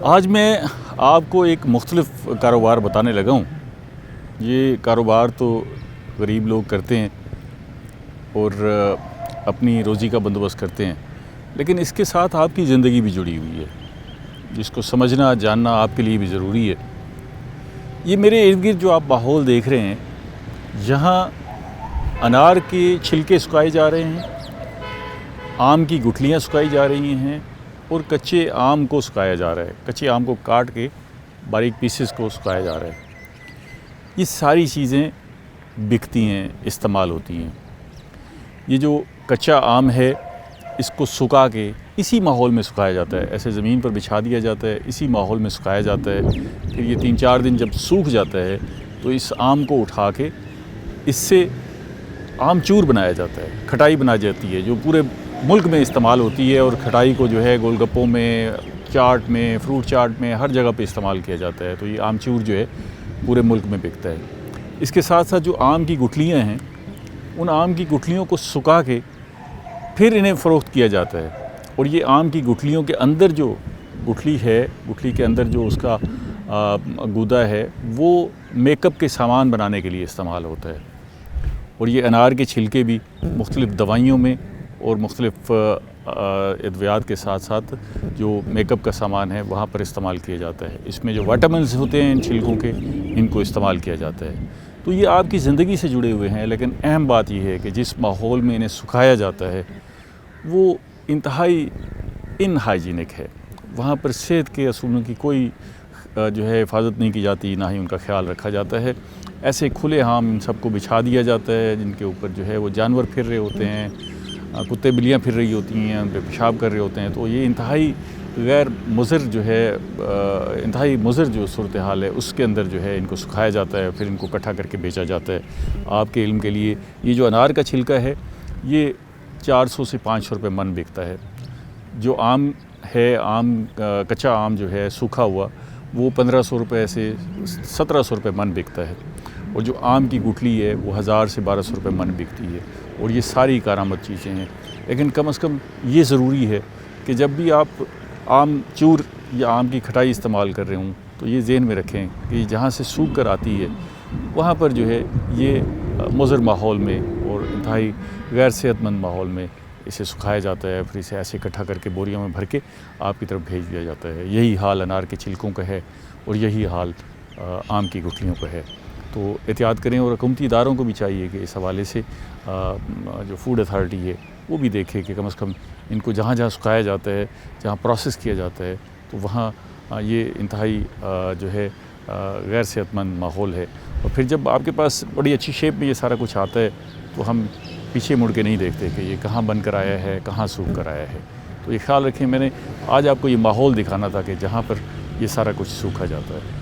آج میں آپ کو ایک مختلف کاروبار بتانے لگا ہوں۔ یہ کاروبار تو غریب لوگ کرتے ہیں اور اپنی روزی کا بندوبست کرتے ہیں، لیکن اس کے ساتھ آپ کی زندگی بھی جڑی ہوئی ہے، جس کو سمجھنا جاننا آپ کے لیے بھی ضروری ہے۔ یہ میرے ارد گرد جو آپ ماحول دیکھ رہے ہیں، یہاں انار کے چھلکے سکھائے جا رہے ہیں، آم کی گٹھلیاں سکھائی جا رہی ہیں اور کچے آم کو سکھایا جا رہا ہے۔ کچے آم کو کاٹ کے باریک پیسز کو سکھایا جا رہا ہے۔ یہ ساری چیزیں بکتی ہیں، استعمال ہوتی ہیں۔ یہ جو کچا آم ہے، اس کو سکھا کے اسی ماحول میں سکھایا جاتا ہے، ایسے زمین پر بچھا دیا جاتا ہے، اسی ماحول میں سکھایا جاتا ہے۔ پھر یہ 3-4 دن جب سوکھ جاتا ہے تو اس آم کو اٹھا کے اس سے آم چور بنایا جاتا ہے، کھٹائی بنائی جاتی ہے، جو پورے ملک میں استعمال ہوتی ہے۔ اور کھٹائی کو جو ہے گول گپوں میں، چاٹ میں، فروٹ چاٹ میں، ہر جگہ پہ استعمال کیا جاتا ہے۔ تو یہ آم چور جو ہے پورے ملک میں بکتا ہے۔ اس کے ساتھ ساتھ جو آم کی گٹھلیاں ہیں، ان آم کی گٹھلیوں کو سکھا کے پھر انہیں فروخت کیا جاتا ہے۔ اور یہ آم کی گٹھلیوں کے اندر جو گٹھلی ہے، گٹھلی کے اندر جو اس کا گودا ہے، وہ میک اپ کے سامان بنانے کے لیے استعمال ہوتا ہے۔ اور یہ انار کے چھلکے بھی مختلف دوائیوں میں اور مختلف ادویات کے ساتھ ساتھ جو میک اپ کا سامان ہے وہاں پر استعمال کیا جاتا ہے۔ اس میں جو وائٹامنز ہوتے ہیں ان چھلکوں کے، ان کو استعمال کیا جاتا ہے۔ تو یہ آپ کی زندگی سے جڑے ہوئے ہیں، لیکن اہم بات یہ ہے کہ جس ماحول میں انہیں سکھایا جاتا ہے وہ انتہائی ان ہائیجینک ہے۔ وہاں پر صحت کے اصولوں کی کوئی جو ہے حفاظت نہیں کی جاتی، نہ ہی ان کا خیال رکھا جاتا ہے۔ ایسے کھلے عام ان سب کو بچھا دیا جاتا ہے، جن کے اوپر جو ہے وہ جانور پھر رہے ہوتے ہیں، کتے بلیاں پھر رہی ہوتی ہیں، ان پہ پیشاب کر رہے ہوتے ہیں۔ تو یہ انتہائی غیر مضر جو ہے، انتہائی مضر جو صورتحال ہے، اس کے اندر جو ہے ان کو سکھایا جاتا ہے، پھر ان کو اکٹھا کر کے بیچا جاتا ہے۔ آپ کے علم کے لیے یہ جو انار کا چھلکا ہے، یہ 400 سے 500 روپے من بکتا ہے۔ جو آم ہے، کچا آم جو ہے سوکھا ہوا، وہ 1500 روپے سے 1700 روپے من بکتا ہے۔ اور جو آم کی گٹھلی ہے وہ 1000 سے 1200 روپے من بکتی ہے۔ اور یہ ساری کارآمد چیزیں ہیں، لیکن کم از کم یہ ضروری ہے کہ جب بھی آپ آم چور یا آم کی کھٹائی استعمال کر رہے ہوں تو یہ ذہن میں رکھیں کہ جہاں سے سوکھ کر آتی ہے وہاں پر جو ہے یہ مضر ماحول میں اور انتہائی غیر صحت مند ماحول میں اسے سکھایا جاتا ہے، پھر اسے ایسے اکٹھا کر کے بوریوں میں بھر کے آپ کی طرف بھیج دیا جاتا ہے۔ یہی حال انار کے چھلکوں کا ہے اور یہی حال آم کی گٹھلیوں کا ہے۔ تو احتیاط کریں، اور حکومتی اداروں کو بھی چاہیے کہ اس حوالے سے جو فوڈ اتھارٹی ہے وہ بھی دیکھے کہ کم از کم ان کو جہاں جہاں سکھایا جاتا ہے، جہاں پروسیس کیا جاتا ہے، تو وہاں یہ انتہائی جو ہے غیر صحت مند ماحول ہے۔ اور پھر جب آپ کے پاس بڑی اچھی شیپ میں یہ سارا کچھ آتا ہے تو ہم پیچھے مڑ کے نہیں دیکھتے کہ یہ کہاں بن کر آیا ہے، کہاں سوکھ کر آیا ہے۔ تو یہ خیال رکھیں، میں نے آج آپ کو یہ ماحول دکھانا تھا کہ جہاں پر یہ سارا کچھ سوکھا جاتا ہے۔